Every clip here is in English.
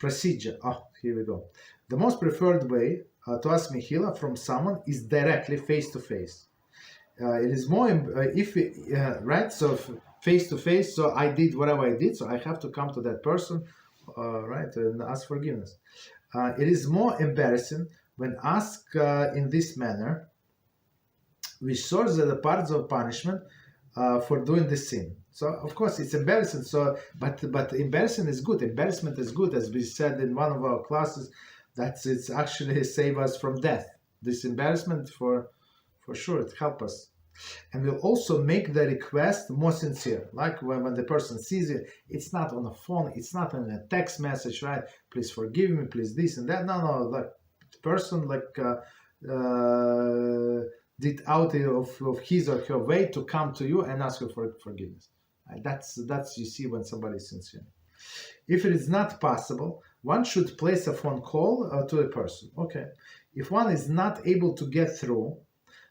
procedure. Oh, here we go. The most preferred way to ask Mechilah from someone is directly face-to-face. It is more, right? So face-to-face, so I did whatever I did, so I have to come to that person, right, and ask forgiveness. It is more embarrassing when asked in this manner, which serves as a part of punishment for doing the sin. So of course it's embarrassing. So, but embarrassing is good. Embarrassment is good, as we said in one of our classes. That it's actually save us from death. This embarrassment for sure it helps us, and will also make the request more sincere. Like when the person sees it, it's not on a phone, it's not in a text message, right? Please forgive me, please this and that. No, like the person did out of his or her way to come to you and ask you for forgiveness. That's you see when somebody is sincere. If it is not possible, one should place a phone call to a person. Okay. If one is not able to get through,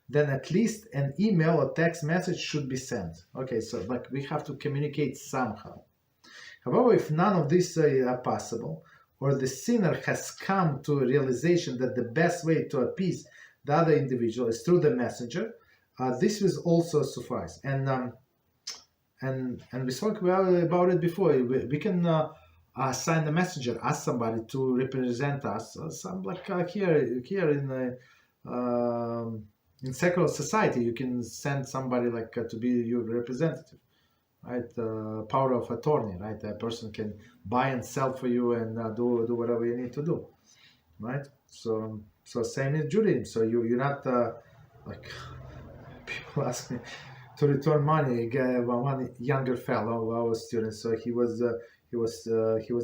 then at least an email or text message should be sent. Okay, so like we have to communicate somehow. However, if none of these are possible, or the sinner has come to a realization that the best way to appease the other individual is through the messenger, this will also suffice. And we spoke about it before. We can assign the messenger, ask somebody to represent us. Some like here in secular society, you can send somebody like to be your representative, right? Power of attorney, right? A person can buy and sell for you and do whatever you need to do, right? So same in Judaism. So you're not like people ask me to return money. One younger fellow, our student, so he was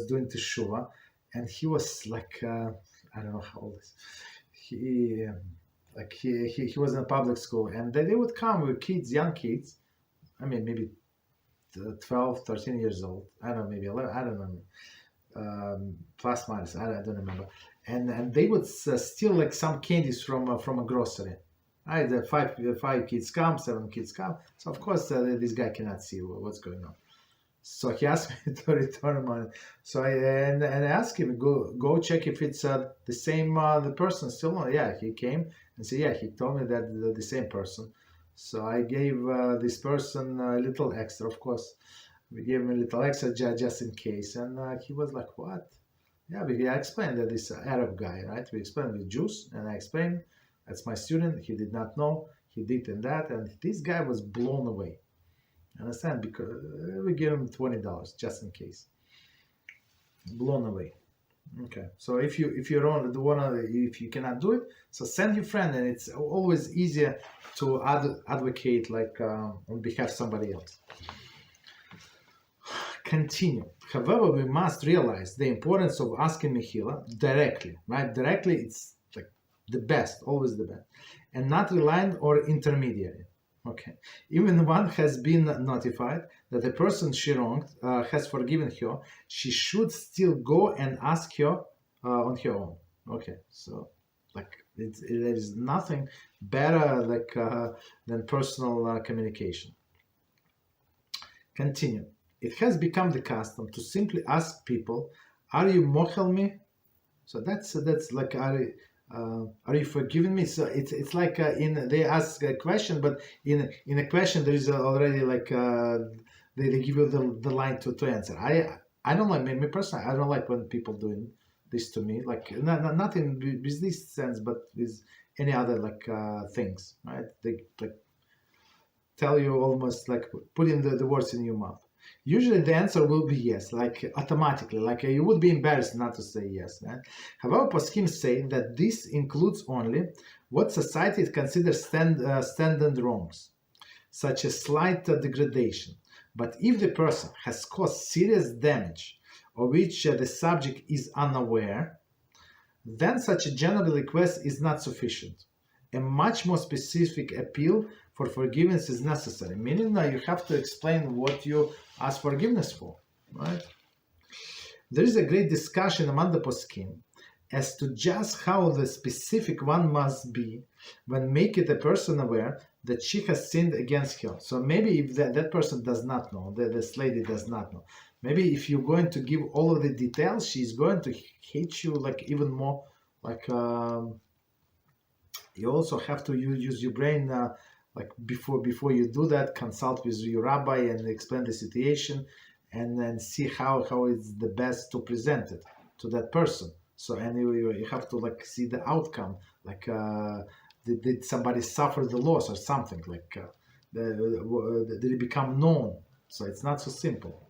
doing Teshuvah, and he was like I don't know how old is he. He was in a public school, and they would come with kids, young kids. I mean, maybe 12, 13 years old. I don't know, maybe 11. I don't know. Plus minus. I don't remember. And they would steal like some candies from a grocery. Right, the five kids come, 7 kids come. So of course this guy cannot see what's going on. So he asked me to return money. So I asked him, go check if it's the same the person still on. Yeah, he came and said, yeah, he told me that the same person. So I gave this person a little extra. Of course, we gave him a little extra just in case. And he was like, what? Yeah, I explained that this Arab guy, right? We explained with Jews, and I explained, that's my student. He did not know. He did and that, and this guy was blown away. Understand? Because we give him $20 just in case. Blown away. Okay. So if you cannot do it, so send your friend, and it's always easier to advocate like on behalf of somebody else. Continue. However, we must realize the importance of asking Mechilah directly. Right? Directly, it's like the best, always the best, and not relying on intermediary. Okay. Even one has been notified that the person she wronged has forgiven her, she should still go and ask her on her own. Okay. So, like, there is nothing better like than personal communication. Continue. It has become the custom to simply ask people, "Are you mochel me?" So that's like, are you forgiving me? So it's like they ask a question, but in a question there is already like they give you the line to answer. I don't like, me personally, I don't like when people doing this to me, like not in with this sense, but with any other like things, right? They like tell you almost like putting the words in your mouth. Usually the answer will be yes, like automatically, like you would be embarrassed not to say yes. Right? However, poskim say that this includes only what society considers standard wrongs, such as slight degradation. But if the person has caused serious damage of which the subject is unaware, then such a general request is not sufficient. A much more specific appeal for forgiveness is necessary, meaning that you have to explain what you ask forgiveness for, right? There is a great discussion among the poskim as to just how the specific one must be when making the person aware that she has sinned against her. So maybe if that person does not know, this lady does not know, Maybe if you're going to give all of the details, she's going to hate you like even more. Like you also have to use your brain. Like before you do that, consult with your rabbi and explain the situation, and then see how it's the best to present it to that person. So anyway, you have to like see the outcome. Like did somebody suffer the loss or something? Like did it become known? So it's not so simple.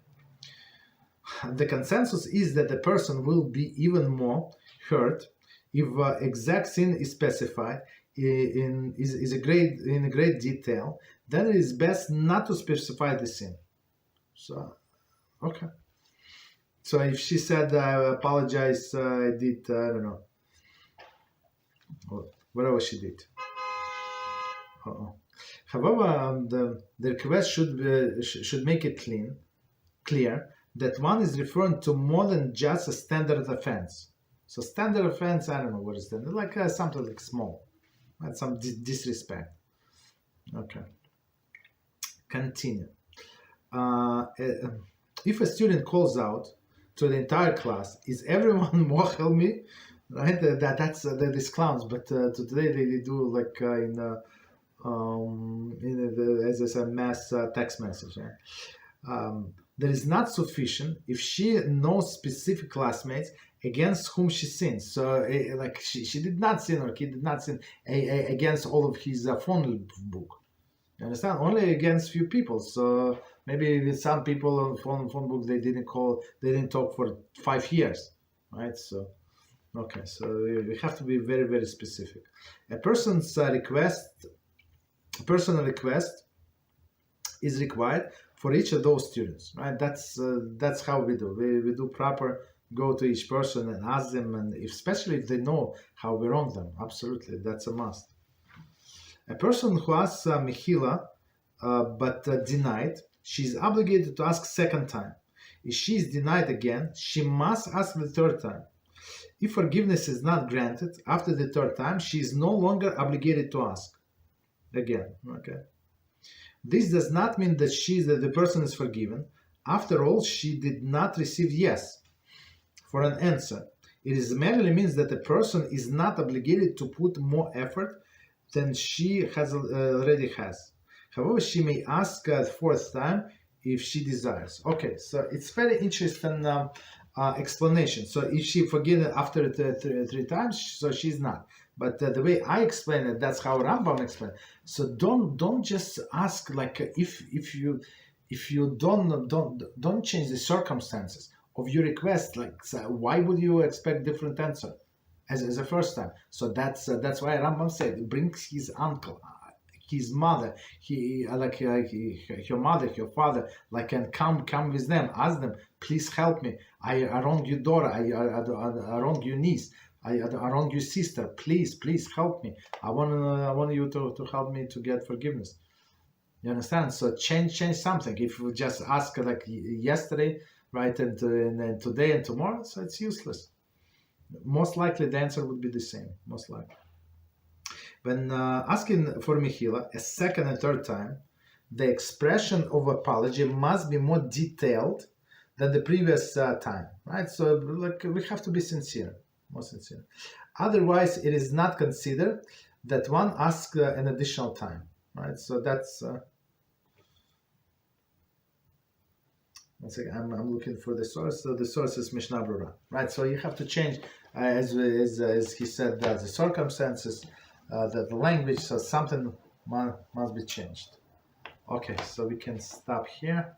The consensus is that the person will be even more hurt if exact sin is specified in a great detail. Then it is best not to specify the sin. So, okay. So if she said, I apologize, I did, I don't know, whatever she did. However, the request should make it clear that one is referring to more than just a standard offense. So standard offense, I don't know what is that, like something like small, right? Some disrespect. Okay. Continue. If a student calls out to the entire class, is everyone mochel me? Right? That's these clowns, but today they do like as I said, mass text message. Right? That is not sufficient if she knows specific classmates against whom she sins. So, like she did not sin, or he did not sin against all of his phone book. You understand? Only against few people. So maybe with some people on phone book they didn't talk for 5 years, right? So, okay. So you have to be very, very specific. A person's personal request is required for each of those students, right? That's how we do. We do proper. Go to each person and ask them, and especially if they know how we wrong them. Absolutely, that's a must. A person who asks Mechilah but denied, she is obligated to ask second time. If she is denied again, she must ask the third time. If forgiveness is not granted after the third time, she is no longer obligated to ask again. Okay. This does not mean that the person is forgiven. After all, she did not receive yes for an answer. It merely means that the person is not obligated to put more effort than she already has. However, she may ask a fourth time if she desires. Okay, so it's very interesting explanation. So if she forgiven after three times, so she's not. But the way I explain it, that's how Rambam explained it. So don't just ask like if you don't change the circumstances of your request. Like, so why would you expect different answer as the first time? So that's why Rambam said bring his uncle, his mother, your mother, your father, like, and come with them, ask them, please help me. I wronged your daughter. I wronged your niece. I wronged your sister. Please help me. I want you to help me to get forgiveness. You understand? So change something. If you just ask like yesterday, right, and today and tomorrow, so it's useless. Most likely the answer would be the same. Most likely. When asking for Mechilah a second and third time, the expression of apology must be more detailed than the previous time, right? So like we have to be sincere, more sincere. Otherwise, it is not considered that one asks an additional time, right? So that's. One second, I'm looking for the source. So the source is Mishnah Brura, right? So you have to change, as he said, the circumstances, the language. So something must be changed. Okay, so we can stop here.